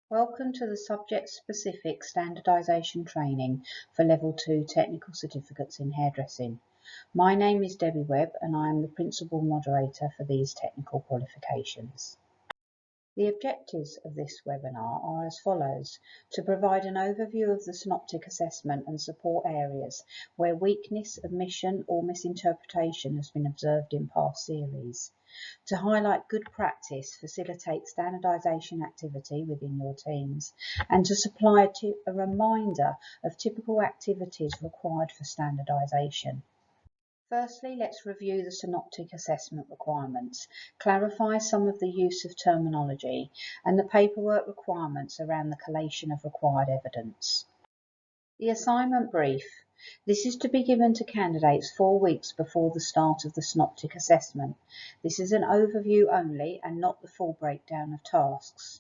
Welcome to the subject-specific standardisation training for Level 2 Technical Certificates in Hairdressing. My name is Debbie Webb and I am the Principal Moderator for these technical qualifications. The objectives of this webinar are as follows: to provide an overview of the synoptic assessment and support areas where weakness, omission or misinterpretation has been observed in past series, to highlight good practice, facilitate standardisation activity within your teams, and to supply a reminder of typical activities required for standardisation. Firstly, let's review the synoptic assessment requirements, clarify some of the use of terminology, and the paperwork requirements around the collation of required evidence. The assignment brief. This is to be given to candidates 4 weeks before the start of the synoptic assessment. This is an overview only and not the full breakdown of tasks.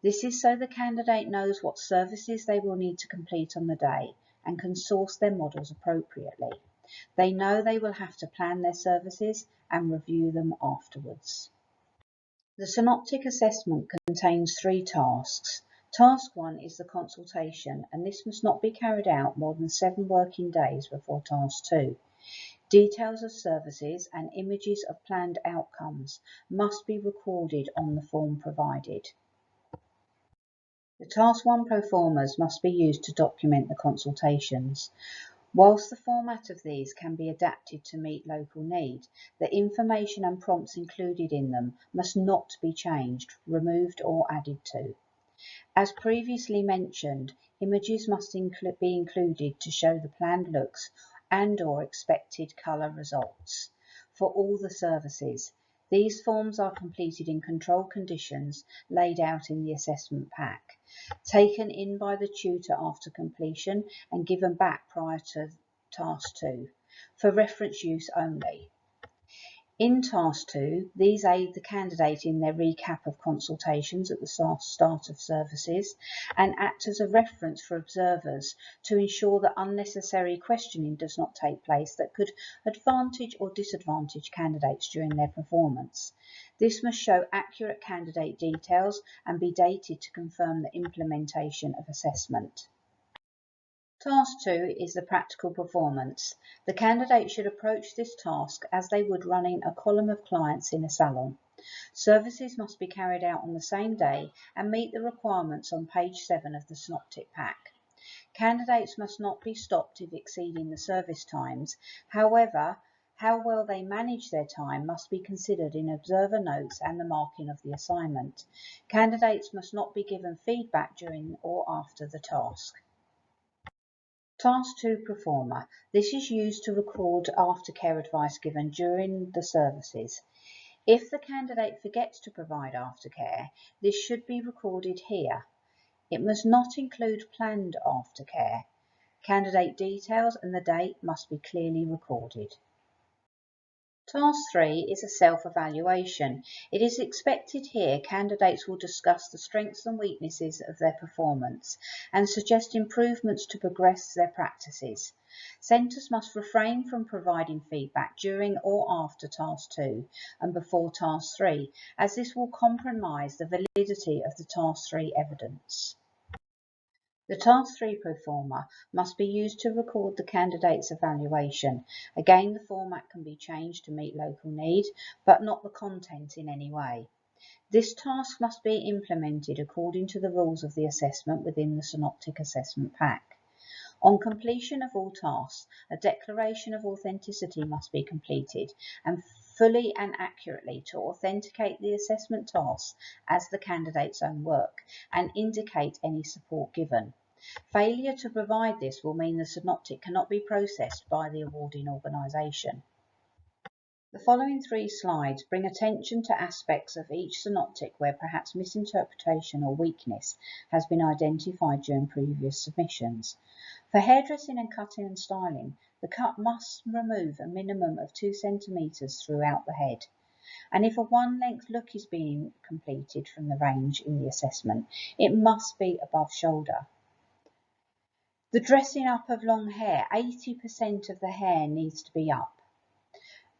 This is so the candidate knows what services they will need to complete on the day and can source their models appropriately. They know they will have to plan their services and review them afterwards. The synoptic assessment contains 3 tasks. Task 1 is the consultation, and this must not be carried out more than 7 working days before Task 2. Details of services and images of planned outcomes must be recorded on the form provided. The Task 1 proformas must be used to document the consultations. Whilst the format of these can be adapted to meet local need, the information and prompts included in them must not be changed, removed or added to. As previously mentioned, images must be included to show the planned looks and/or expected colour results for all the services. These forms are completed in controlled conditions laid out in the assessment pack, taken in by the tutor after completion and given back prior to Task 2, for reference use only. In Task 2, these aid the candidate in their recap of consultations at the start of services and act as a reference for observers to ensure that unnecessary questioning does not take place that could advantage or disadvantage candidates during their performance. This must show accurate candidate details and be dated to confirm the implementation of assessment. Task 2 is the practical performance. The candidate should approach this task as they would running a column of clients in a salon. Services must be carried out on the same day and meet the requirements on page 7 of the synoptic pack. Candidates must not be stopped if exceeding the service times. However, how well they manage their time must be considered in observer notes and the marking of the assignment. Candidates must not be given feedback during or after the task. Task 2 Proforma. This is used to record aftercare advice given during the services. If the candidate forgets to provide aftercare, this should be recorded here. It must not include planned aftercare. Candidate details and the date must be clearly recorded. Task 3 is a self-evaluation. It is expected here candidates will discuss the strengths and weaknesses of their performance and suggest improvements to progress their practices. Centres must refrain from providing feedback during or after Task 2 and before Task 3, as this will compromise the validity of the Task 3 evidence. The Task 3 proforma must be used to record the candidate's evaluation. Again, the format can be changed to meet local need, but not the content in any way. This task must be implemented according to the rules of the assessment within the synoptic assessment pack. On completion of all tasks, a declaration of authenticity must be completed and fully and accurately to authenticate the assessment tasks as the candidate's own work and indicate any support given. Failure to provide this will mean the synoptic cannot be processed by the awarding organisation. The following 3 slides bring attention to aspects of each synoptic where perhaps misinterpretation or weakness has been identified during previous submissions. For hairdressing and cutting and styling, the cut must remove a minimum of 2 centimetres throughout the head. And if a one-length look is being completed from the range in the assessment, it must be above shoulder. The dressing up of long hair, 80% of the hair needs to be up.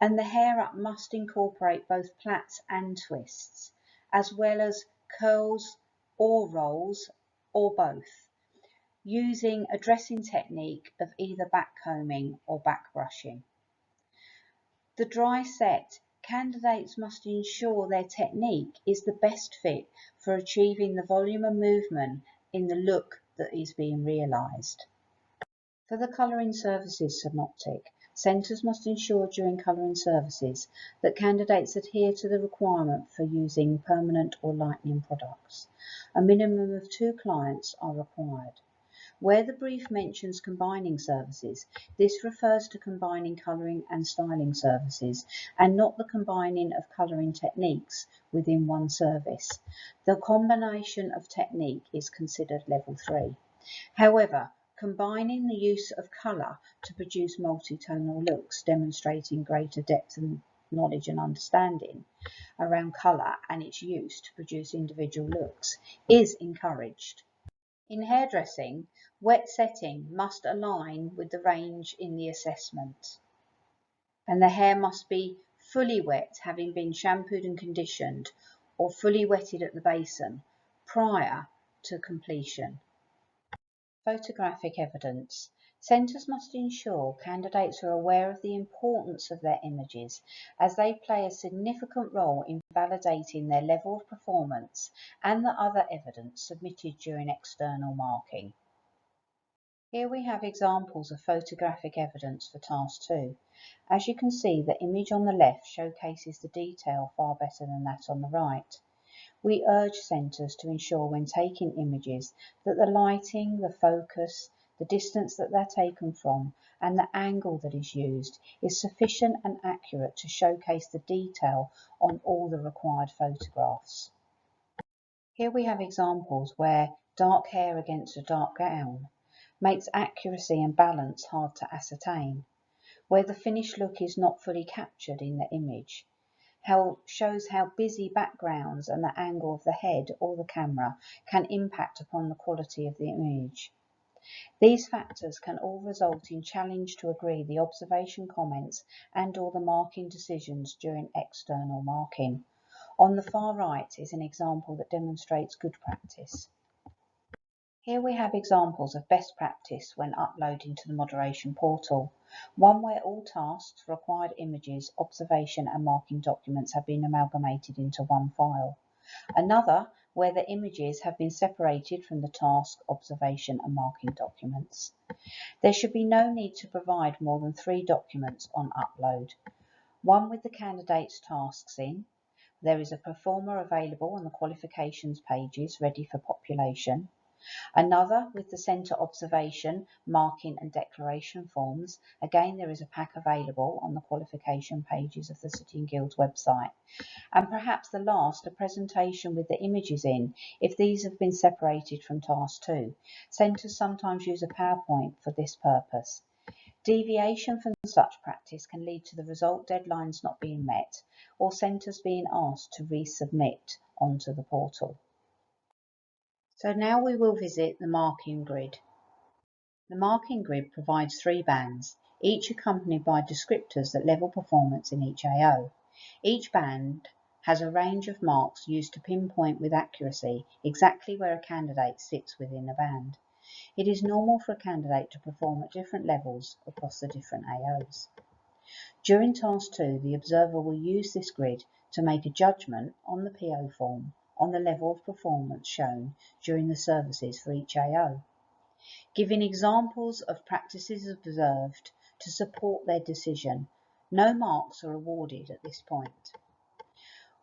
And the hair up must incorporate both plaits and twists, as well as curls or rolls, or both, using a dressing technique of either backcombing or backbrushing. The dry set, candidates must ensure their technique is the best fit for achieving the volume of movement in the look that is being realised. For the colouring services synoptic, centres must ensure during colouring services that candidates adhere to the requirement for using permanent or lightening products. A minimum of 2 clients are required. Where the brief mentions combining services, this refers to combining colouring and styling services and not the combining of colouring techniques within one service. The combination of technique is considered level 3. However, combining the use of colour to produce multi-tonal looks, demonstrating greater depth and knowledge and understanding around colour and its use to produce individual looks, is encouraged. In hairdressing, wet setting must align with the range in the assessment, and the hair must be fully wet, having been shampooed and conditioned, or fully wetted at the basin prior to completion. Photographic evidence. Centres must ensure candidates are aware of the importance of their images, as they play a significant role in validating their level of performance and the other evidence submitted during external marking. Here we have examples of photographic evidence for Task 2. As you can see, the image on the left showcases the detail far better than that on the right. We urge centres to ensure when taking images that the lighting, the focus, the distance that they're taken from, and the angle that is used is sufficient and accurate to showcase the detail on all the required photographs. Here we have examples where dark hair against a dark gown makes accuracy and balance hard to ascertain, where the finished look is not fully captured in the image. Shows how busy backgrounds and the angle of the head or the camera can impact upon the quality of the image. These factors can all result in challenge to agree the observation comments and or the marking decisions during external marking. On the far right is an example that demonstrates good practice. Here we have examples of best practice when uploading to the moderation portal. One where all tasks, required images, observation and marking documents have been amalgamated into one file. Another where the images have been separated from the task, observation and marking documents. There should be no need to provide more than 3 documents on upload. One with the candidate's tasks in. There is a performer available on the qualifications pages ready for population. Another with the centre observation, marking and declaration forms. Again, there is a pack available on the qualification pages of the City and Guilds website. And perhaps the last, a presentation with the images in, if these have been separated from Task 2. Centres sometimes use a PowerPoint for this purpose. Deviation from such practice can lead to the result deadlines not being met, or centres being asked to resubmit onto the portal. So now we will visit the marking grid. The marking grid provides 3 bands, each accompanied by descriptors that level performance in each AO. Each band has a range of marks used to pinpoint with accuracy exactly where a candidate sits within a band. It is normal for a candidate to perform at different levels across the different AOs. During Task 2, the observer will use this grid to make a judgment on the PO form on the level of performance shown during the services for each AO, giving examples of practices observed to support their decision. No marks are awarded at this point.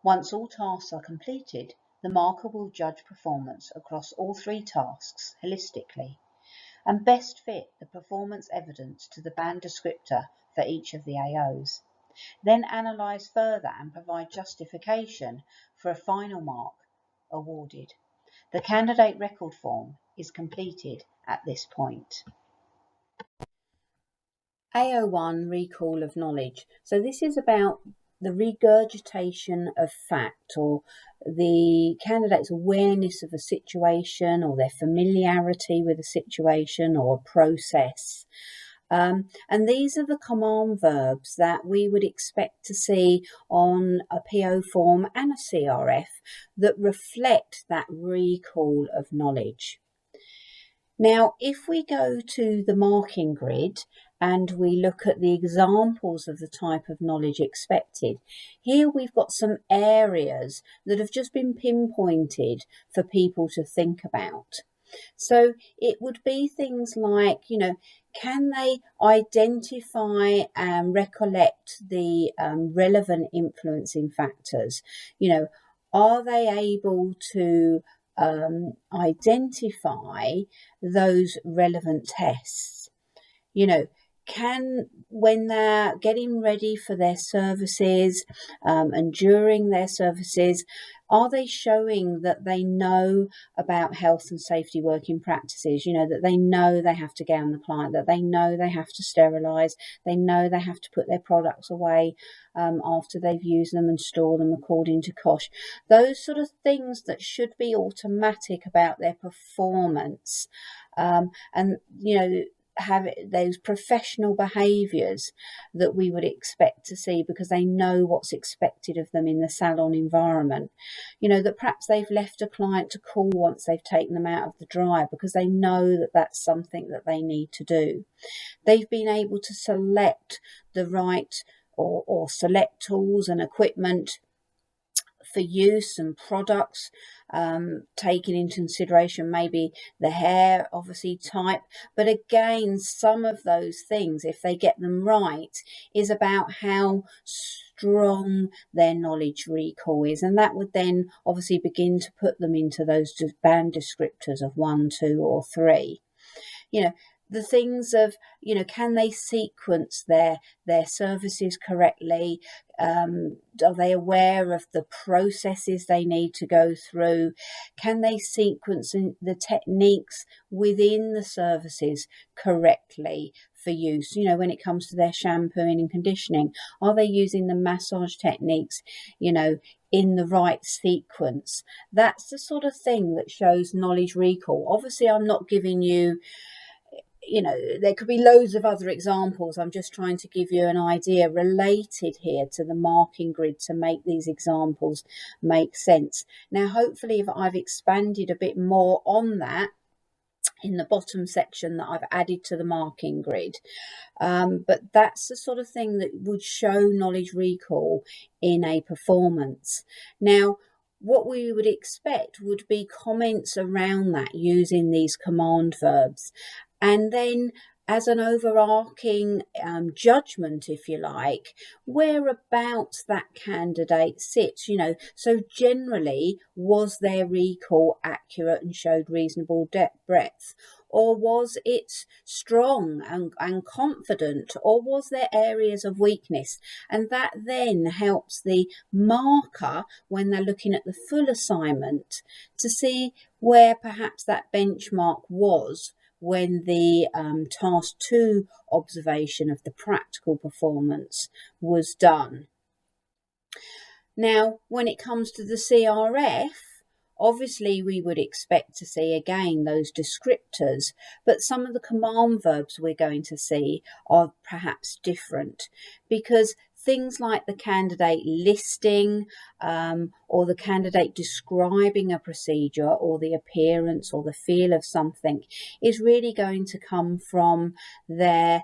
Once all tasks are completed, the marker will judge performance across all 3 tasks holistically and best fit the performance evidence to the band descriptor for each of the AOs. Then analyse further and provide justification for a final mark awarded. The candidate record form is completed at this point. AO1, recall of knowledge. So this is about the regurgitation of fact, or the candidate's awareness of a situation, or their familiarity with a situation or a process. And these are the command verbs that we would expect to see on a PO form and a CRF that reflect that recall of knowledge. Now, if we go to the marking grid and we look at the examples of the type of knowledge expected, here we've got some areas that have just been pinpointed for people to think about. So it would be things like, can they identify and recollect the relevant influencing factors? Are they able to identify those relevant tests? When they're getting ready for their services and during their services, are they showing that they know about health and safety working practices? That they know they have to gown the client, that they know they have to sterilise, they know they have to put their products away after they've used them and store them according to COSH. Those sort of things that should be automatic about their performance. Have those professional behaviours that we would expect to see because they know what's expected of them in the salon environment. That perhaps they've left a client to cool once they've taken them out of the dryer because they know that that's something that they need to do. They've been able to select the right or select tools and equipment for use and products, taking into consideration maybe the hair obviously type, but again some of those things, if they get them right, is about how strong their knowledge recall is, and that would then obviously begin to put them into those band descriptors of 1, 2 or 3. The things of, can they sequence their services correctly? Are they aware of the processes they need to go through? Can they sequence the techniques within the services correctly for use? When it comes to their shampooing and conditioning, are they using the massage techniques, in the right sequence? That's the sort of thing that shows knowledge recall. Obviously, I'm not giving you, there could be loads of other examples. I'm just trying to give you an idea related here to the marking grid to make these examples make sense. Now, hopefully, if I've expanded a bit more on that in the bottom section that I've added to the marking grid. But that's the sort of thing that would show knowledge recall in a performance. Now, what we would expect would be comments around that using these command verbs. And then as an overarching judgment, if you like, whereabouts that candidate sits, so generally, was their recall accurate and showed reasonable breadth? Or was it strong and confident? Or was there areas of weakness? And that then helps the marker, when they're looking at the full assignment, to see where perhaps that benchmark was when the task 2 observation of the practical performance was done. Now, when it comes to the CRF, obviously we would expect to see again those descriptors, but some of the command verbs we're going to see are perhaps different, because things like the candidate listing or the candidate describing a procedure or the appearance or the feel of something is really going to come from their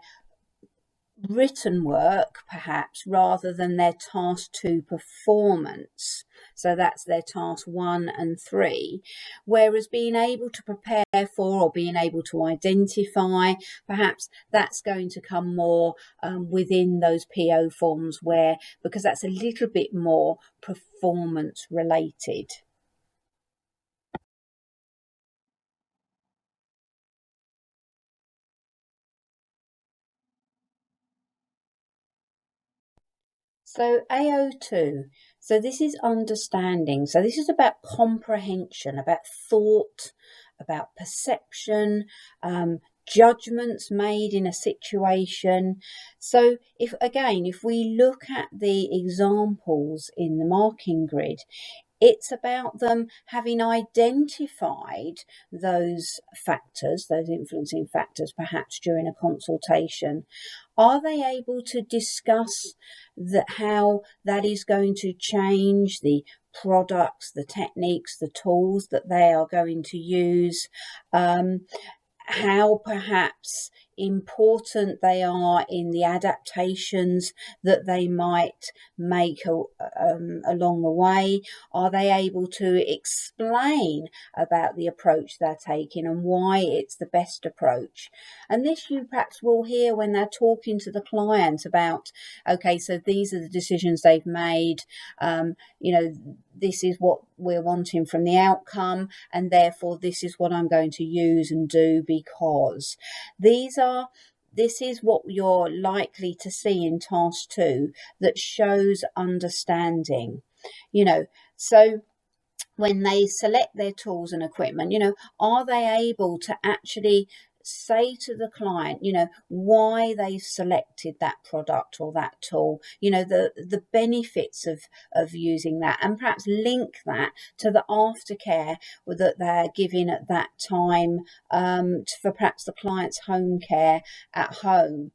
written work perhaps rather than their task 2 performance. So that's their task 1 and 3, whereas being able to prepare for or being able to identify, perhaps that's going to come more within those PO forms, because that's a little bit more performance related. So AO2, so this is understanding. So this is about comprehension, about thought, about perception, judgments made in a situation. So if we look at the examples in the marking grid, It's about them having identified those factors, those influencing factors, perhaps during a consultation. Are they able to discuss how that is going to change the products, the techniques, the tools that they are going to use? How perhaps important they are in the adaptations that they might make along the way? Are they able to explain about the approach they're taking and why it's the best approach? And this you perhaps will hear when they're talking to the client about, okay, so these are the decisions they've made, this is what we're wanting from the outcome, and therefore this is what I'm going to use and do, because this is what you're likely to see in task 2 that shows understanding. So when they select their tools and equipment, are they able to actually say to the client, why they've selected that product or that tool, the benefits of using that, and perhaps link that to the aftercare that they're giving at that time, for perhaps the client's home care at home.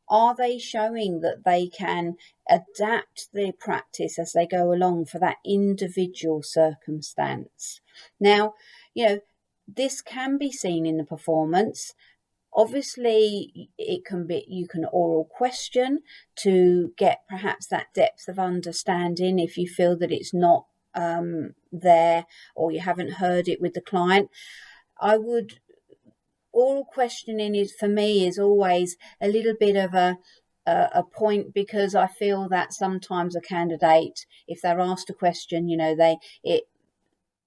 Are they showing that they can adapt their practice as they go along for that individual circumstance? Now, this can be seen in the performance. Obviously, you can oral question to get perhaps that depth of understanding if you feel that it's not there, or you haven't heard it with the client. Oral questioning for me is always a little bit of a point, because I feel that sometimes a candidate, if they're asked a question,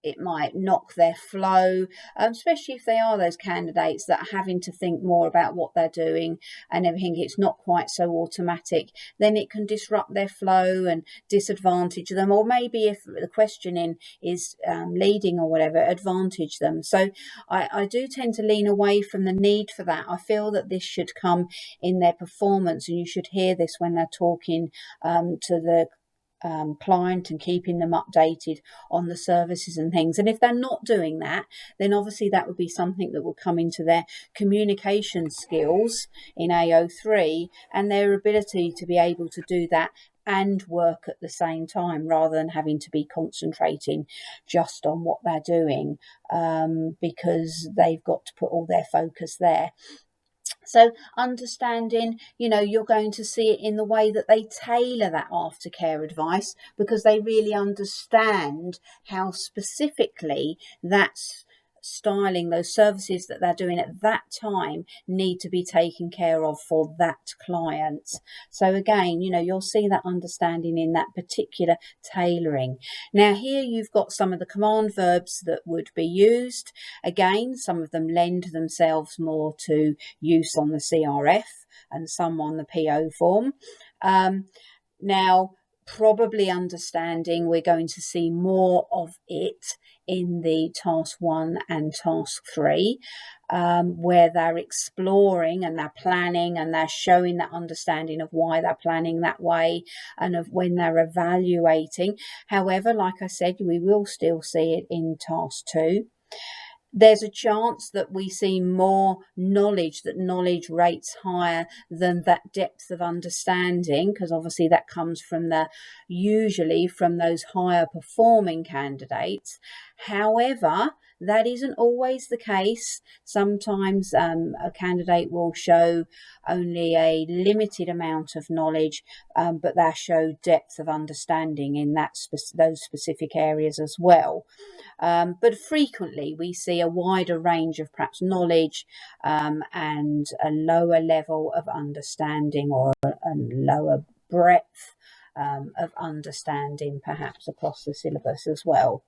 it might knock their flow, especially if they are those candidates that are having to think more about what they're doing and everything. It's not quite so automatic. Then it can disrupt their flow and disadvantage them, or maybe if the questioning is leading or whatever, advantage them. So I do tend to lean away from the need for that. I feel that this should come in their performance, and you should hear this when they're talking to the client and keeping them updated on the services and things. And if they're not doing that, then obviously that would be something that will come into their communication skills in AO3 and their ability to be able to do that and work at the same time, rather than having to be concentrating just on what they're doing, because they've got to put all their focus there. So understanding, you're going to see it in the way that they tailor that aftercare advice, because they really understand how specifically that's styling, those services that they're doing at that time, need to be taken care of for that client. So again, you'll see that understanding in that particular tailoring. Now here you've got some of the command verbs that would be used. Again, some of them lend themselves more to use on the CRF and some on the PO form. Now, probably understanding, we're going to see more of it in the task 1 and task 3, where they're exploring and they're planning and they're showing that understanding of why they're planning that way and of when they're evaluating. However, like I said, we will still see it in task 2. There's a chance that we see more knowledge, that knowledge rates higher than that depth of understanding, because obviously that comes from usually from those higher performing candidates. However, that isn't always the case. Sometimes a candidate will show only a limited amount of knowledge, but they'll show depth of understanding in those specific areas as well. But frequently we see a wider range of perhaps knowledge and a lower level of understanding, or a lower breadth of understanding perhaps across the syllabus as well.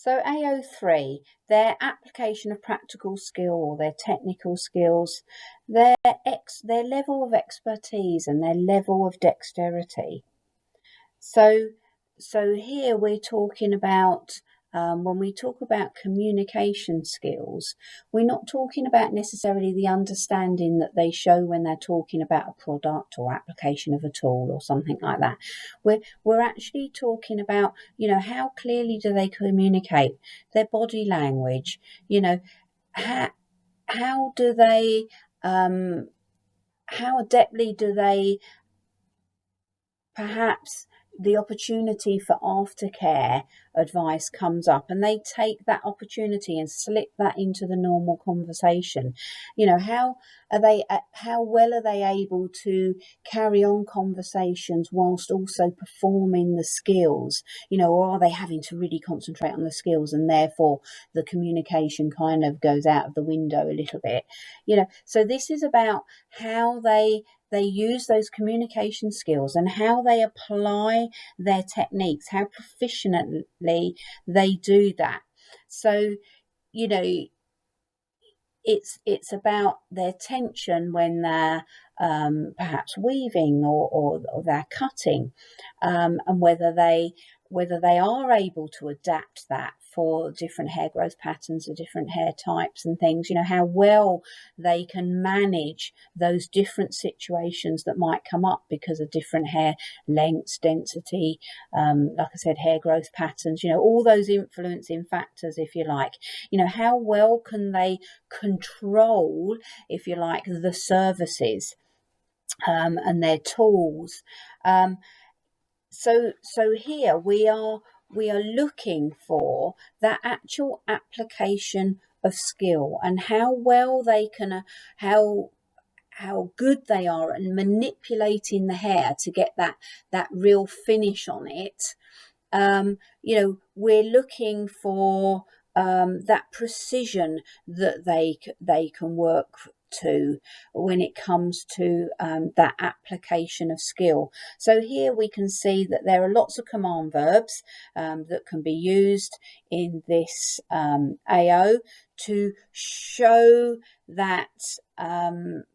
So AO3, their application of practical skill or their technical skills, their level of expertise and their level of dexterity. So here we're talking about when we talk about communication skills, we're not talking about necessarily the understanding that they show when they're talking about a product or application of a tool or something like that. We're actually talking about, how clearly do they communicate, their body language, how do they, how adeptly do they perhaps the opportunity for aftercare advice comes up and they take that opportunity and slip that into the normal conversation. How well are they able to carry on conversations whilst also performing the skills, or are they having to really concentrate on the skills and therefore the communication kind of goes out of the window a little bit. So this is about how they use those communication skills and how they apply their techniques, how proficiently they do that. So, it's about their tension when they're perhaps weaving or they're cutting, and whether they are able to adapt that for different hair growth patterns or different hair types and things, how well they can manage those different situations that might come up because of different hair lengths, density, like I said, hair growth patterns, all those influencing factors, if you like. How well can they control, if you like, the services and their tools. So here we are looking for that actual application of skill and how well they can, how good they are at manipulating the hair to get that real finish on it. We're looking for that precision that they can work to when it comes to that application of skill. So here we can see that there are lots of command verbs that can be used in this AO to show that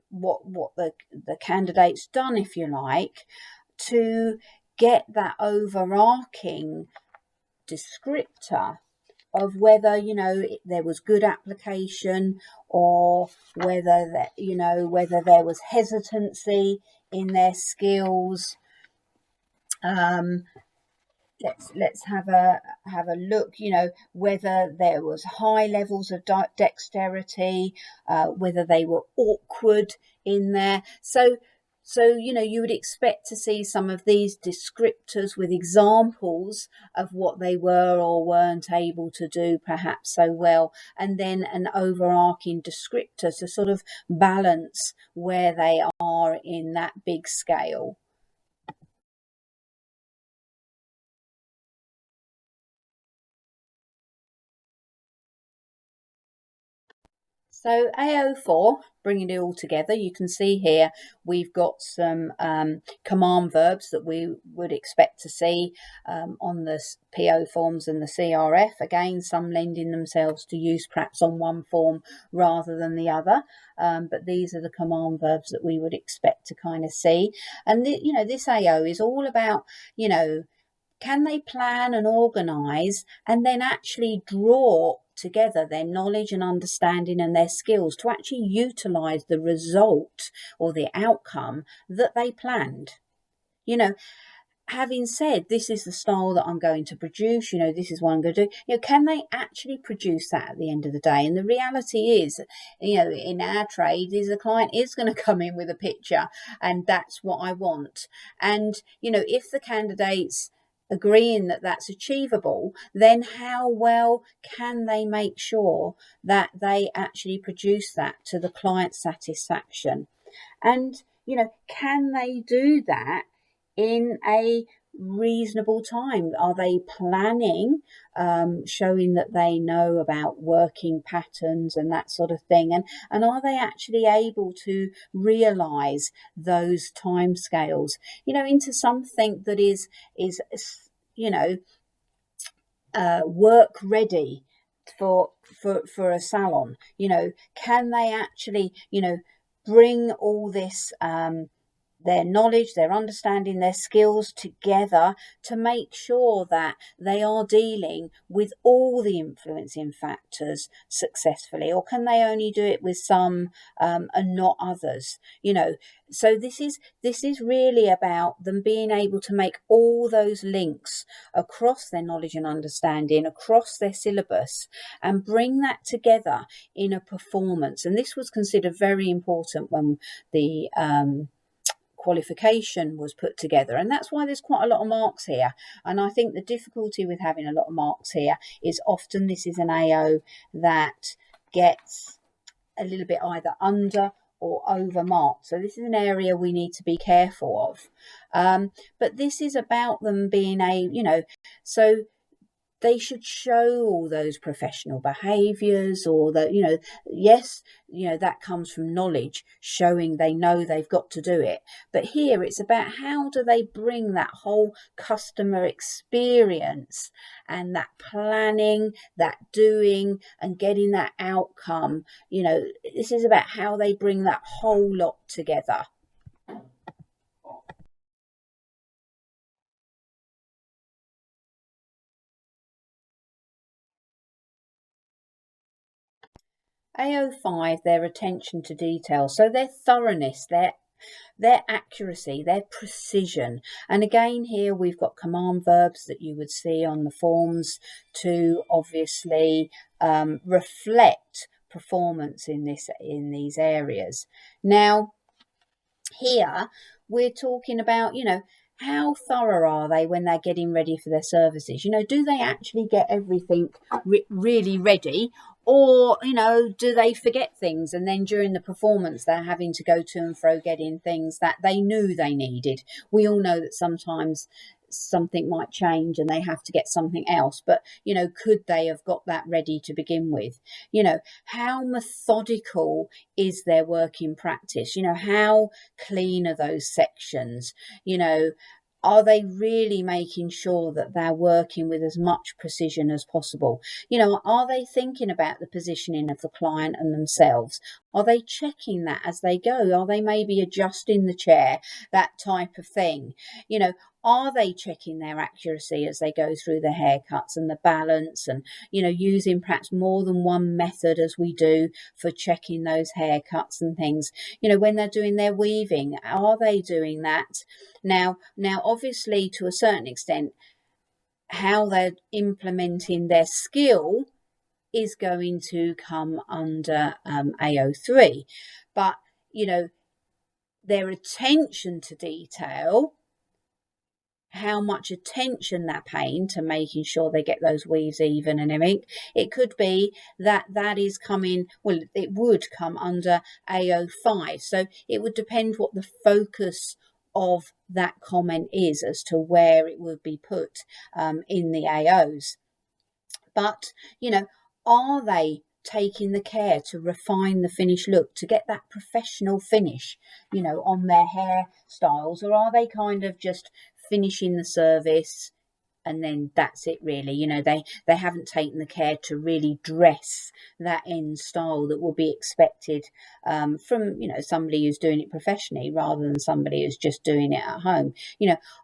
what the candidate's done, if you like, to get that overarching descriptor of whether there was good application or whether whether there was hesitancy in their skills. Let's have a look, whether there was high levels of dexterity, whether they were awkward in there. So you would expect to see some of these descriptors with examples of what they were or weren't able to do perhaps so well, and then an overarching descriptor to sort of balance where they are in that big scale. So AO4, bringing it all together, you can see here we've got some command verbs that we would expect to see on the PO forms and the CRF. Again, some lending themselves to use perhaps on one form rather than the other. But these are the command verbs that we would expect to kind of see. And this AO is all about, can they plan and organise and then actually draw together their knowledge and understanding and their skills to actually utilise the result or the outcome that they planned? Having said this is the style that I'm going to produce, this is what I'm going to do, can they actually produce that at the end of the day? And the reality is, in our trade, is the client is going to come in with a picture and that's what I want. And, if the candidates agreeing that that's achievable, then how well can they make sure that they actually produce that to the client's satisfaction? And, can they do that in a reasonable time? Are they planning, showing that they know about working patterns and that sort of thing? And are they actually able to realise those timescales, into something that is work ready for a salon? Can they actually, bring all this their knowledge, their understanding, their skills together to make sure that they are dealing with all the influencing factors successfully, or can they only do it with some and not others? So this is really about them being able to make all those links across their knowledge and understanding, across their syllabus, and bring that together in a performance. And this was considered very important when the qualification was put together, and that's why there's quite a lot of marks here. And I think the difficulty with having a lot of marks here is often this is an AO that gets a little bit either under or over marked. So this is an area we need to be careful of. But this is about them being so they should show all those professional behaviours, or that, yes, that comes from knowledge, showing they know they've got to do it. But here it's about how do they bring that whole customer experience and that planning, that doing and getting that outcome. This is about how they bring that whole lot together. AO5, their attention to detail, so their thoroughness, their accuracy, their precision. And again, here we've got command verbs that you would see on the forms to obviously reflect performance in these areas. Now, here we're talking about, how thorough are they when they're getting ready for their services? Do they actually get everything really ready? Or, do they forget things, and then during the performance they're having to go to and fro getting things that they knew they needed? We all know that sometimes something might change and they have to get something else, but could they have got that ready to begin with? How methodical is their work in practice? How clean are those sections? Are they really making sure that they're working with as much precision as possible? Are they thinking about the positioning of the client and themselves? Are they checking that as they go? Are they maybe adjusting the chair, that type of thing? Are they checking their accuracy as they go through the haircuts and the balance, and using perhaps more than one method as we do for checking those haircuts and things? When they're doing their weaving, are they doing that? Now obviously, to a certain extent, how they're implementing their skill is going to come under AO3, but their attention to detail, how much attention they're paying to making sure they get those weaves even and everything, it could be that is coming, well, it would come under AO5. So it would depend what the focus of that comment is as to where it would be put in the AOs. But are they taking the care to refine the finished look, to get that professional finish on their hairstyles? Or are they kind of just finishing the service and then that's it, really? They haven't taken the care to really dress that end style that will be expected from somebody who's doing it professionally, rather than somebody who's just doing it at home.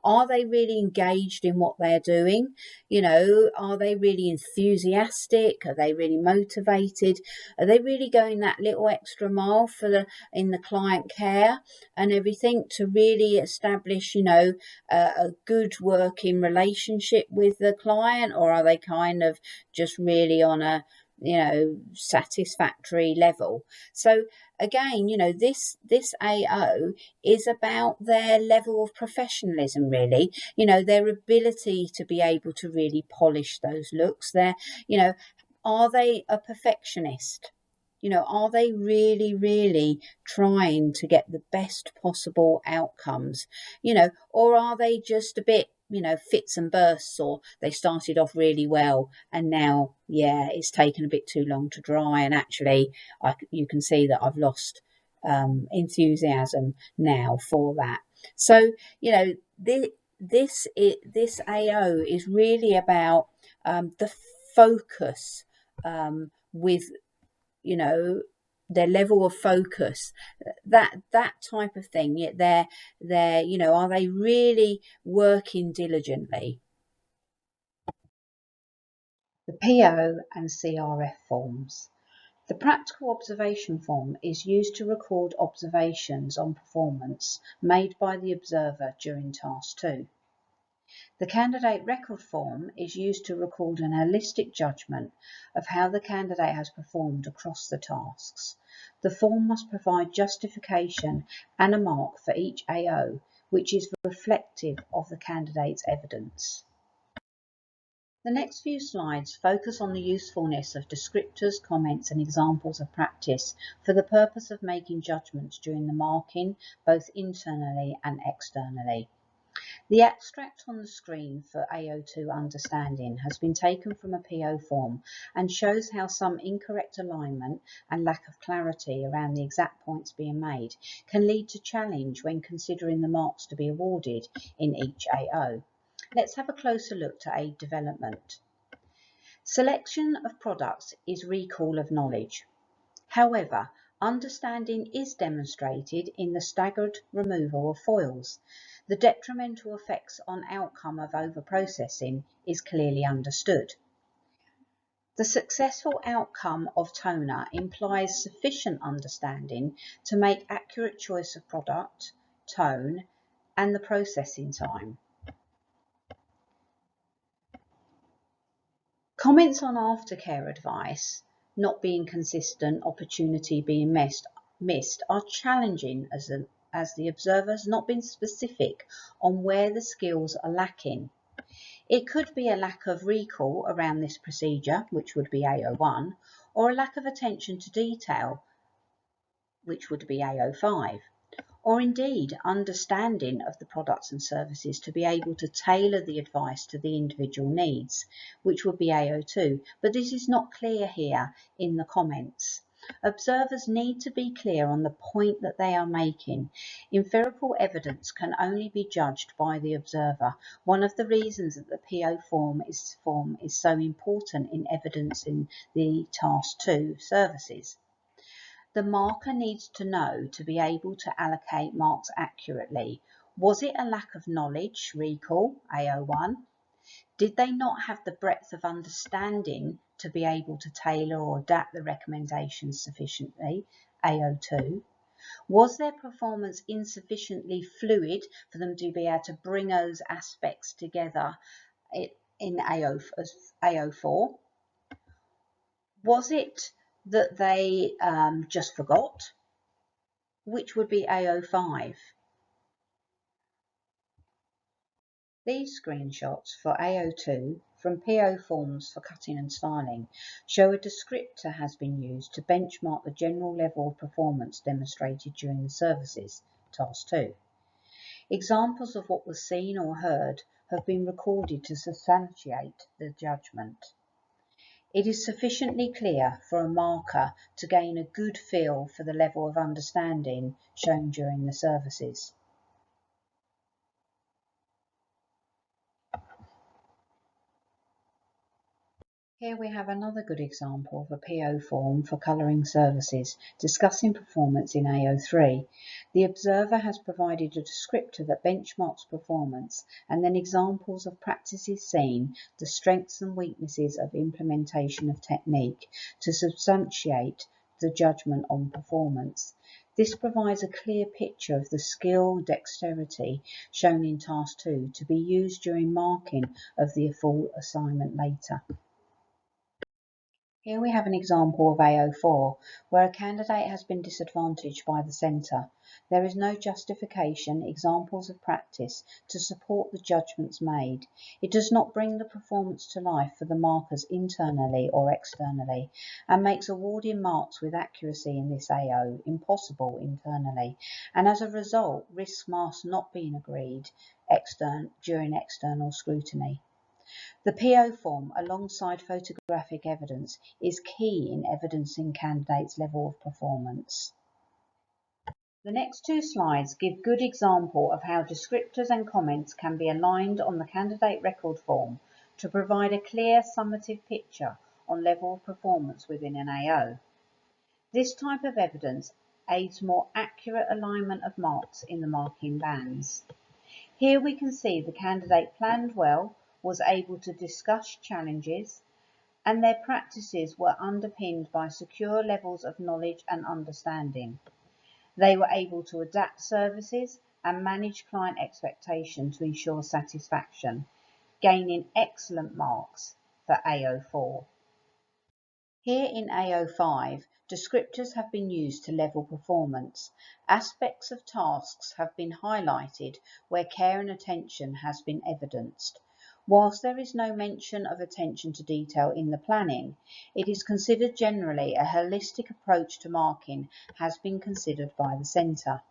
Are they really engaged in what they're doing? Are they really enthusiastic? Are they really motivated? Are they really going that little extra mile in the client care and everything to really establish a good working relationship with the client? Or are they kind of just really on a satisfactory level? So again, this AO is about their level of professionalism, really, their ability to be able to really polish those looks. Are they a perfectionist? Are they really, really trying to get the best possible outcomes? Or are they just a bit, fits and bursts, or they started off really well and now, it's taken a bit too long to dry, and actually you can see that I've lost enthusiasm now for that. So, this AO is really about the focus with their level of focus, that type of thing. Yet they're you know, are they really working diligently? The PO and CRF forms. The practical observation form is used to record observations on performance made by the observer during task 2. The candidate record form is used to record an holistic judgment of how the candidate has performed across the tasks. The form must provide justification and a mark for each AO, which is reflective of the candidate's evidence. The next few slides focus on the usefulness of descriptors, comments and examples of practice for the purpose of making judgments during the marking, both internally and externally. The abstract on the screen for AO2 understanding has been taken from a PO form and shows how some incorrect alignment and lack of clarity around the exact points being made can lead to challenge when considering the marks to be awarded in each AO. Let's have a closer look to aid development. Selection of products is recall of knowledge. However, understanding is demonstrated in the staggered removal of foils. The detrimental effects on outcome of overprocessing is clearly understood. The successful outcome of toner implies sufficient understanding to make accurate choice of product, tone, and the processing time. Comments on aftercare advice not being consistent, opportunity being missed are challenging as the observer has not been specific on where the skills are lacking. It could be a lack of recall around this procedure, which would be AO1, or a lack of attention to detail, which would be AO5, or indeed understanding of the products and services to be able to tailor the advice to the individual needs, which would be AO2, but this is not clear here in the comments. Observers need to be clear on the point that they are making. Empirical evidence can only be judged by the observer. One of the reasons that the PO form is so important in evidencing the Task 2 services. The marker needs to know to be able to allocate marks accurately. Was it a lack of knowledge, recall, AO1? Did they not have the breadth of understanding to be able to tailor or adapt the recommendations sufficiently, AO2? Was their performance insufficiently fluid for them to be able to bring those aspects together in AO4? Was it that they just forgot, which would be AO5? These screenshots for AO2 from PO forms for cutting and styling show a descriptor has been used to benchmark the general level of performance demonstrated during the services, Task 2. Examples of what was seen or heard have been recorded to substantiate the judgment. It is sufficiently clear for a marker to gain a good feel for the level of understanding shown during the services. Here we have another good example of a PO form for colouring services discussing performance in AO3. The observer has provided a descriptor that benchmarks performance and then examples of practices seen, the strengths and weaknesses of implementation of technique to substantiate the judgment on performance. This provides a clear picture of the skill, dexterity shown in Task 2 to be used during marking of the full assignment later. Here we have an example of AO4, where a candidate has been disadvantaged by the centre. There is no justification, examples of practice to support the judgments made. It does not bring the performance to life for the markers internally or externally, and makes awarding marks with accuracy in this AO impossible internally, and as a result risks marks not being agreed during external scrutiny. The PO form, alongside photographic evidence, is key in evidencing candidates' level of performance. The next two slides give good example of how descriptors and comments can be aligned on the candidate record form to provide a clear summative picture on level of performance within an AO. This type of evidence aids more accurate alignment of marks in the marking bands. Here we can see the candidate planned well, was able to discuss challenges, and their practices were underpinned by secure levels of knowledge and understanding. They were able to adapt services and manage client expectation to ensure satisfaction, gaining excellent marks for AO4. Here in AO5, descriptors have been used to level performance. Aspects of tasks have been highlighted where care and attention has been evidenced. Whilst there is no mention of attention to detail in the planning, it is considered generally a holistic approach to marking has been considered by the centre.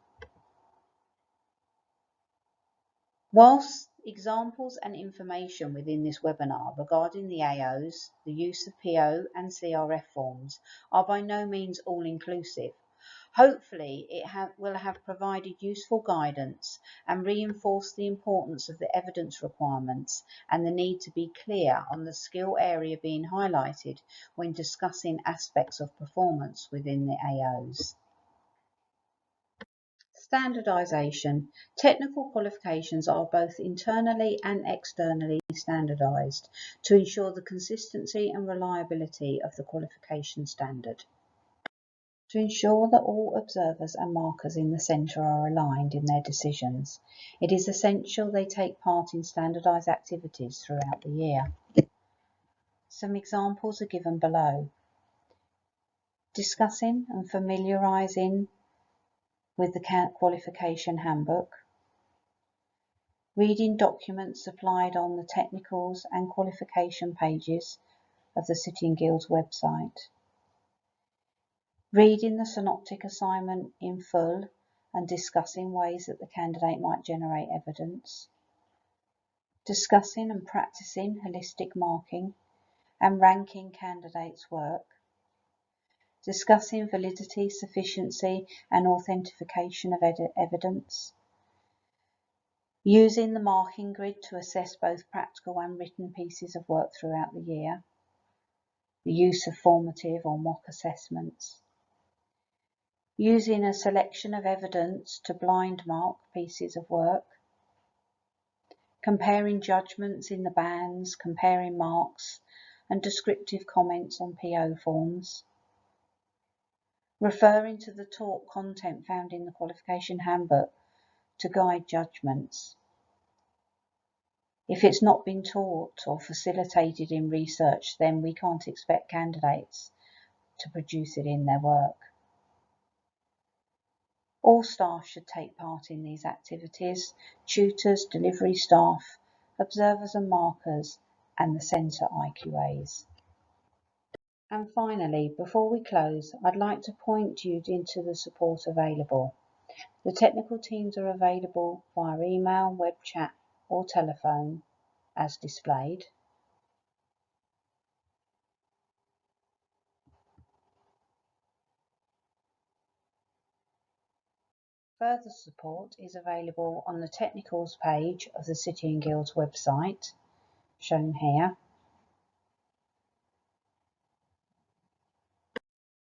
Whilst examples and information within this webinar regarding the AOs, the use of PO and CRF forms are by no means all-inclusive, hopefully it will have provided useful guidance and reinforced the importance of the evidence requirements and the need to be clear on the skill area being highlighted when discussing aspects of performance within the AOs. Standardisation. Technical qualifications are both internally and externally standardised to ensure the consistency and reliability of the qualification standard. To ensure that all observers and markers in the centre are aligned in their decisions, it is essential they take part in standardised activities throughout the year. Some examples are given below. Discussing and familiarising with the qualification handbook, reading documents supplied on the technicals and qualification pages of the City and Guilds website, reading the synoptic assignment in full and discussing ways that the candidate might generate evidence, discussing and practicing holistic marking and ranking candidates' work, discussing validity, sufficiency and authentication of evidence, using the marking grid to assess both practical and written pieces of work throughout the year, the use of formative or mock assessments, using a selection of evidence to blind mark pieces of work, comparing judgments in the bands, comparing marks and descriptive comments on PO forms, referring to the taught content found in the qualification handbook to guide judgments. If it's not been taught or facilitated in research, then we can't expect candidates to produce it in their work. All staff should take part in these activities: tutors, delivery staff, observers and markers, and the centre IQAs. And finally, before we close, I'd like to point you into the support available. The technical teams are available via email, web chat or telephone as displayed. Further support is available on the Technicals page of the City and Guilds website, shown here.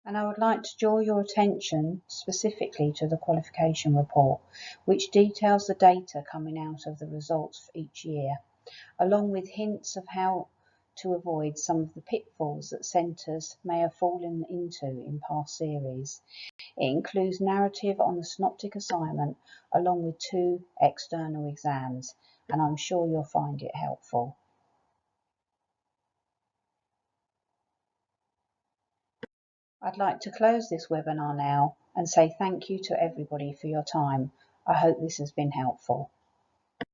And I would like to draw your attention specifically to the qualification report, which details the data coming out of the results for each year, along with hints of how to avoid some of the pitfalls that centres may have fallen into in past series. It includes narrative on the synoptic assignment along with 2 external exams, and I'm sure you'll find it helpful. I'd like to close this webinar now and say thank you to everybody for your time. I hope this has been helpful.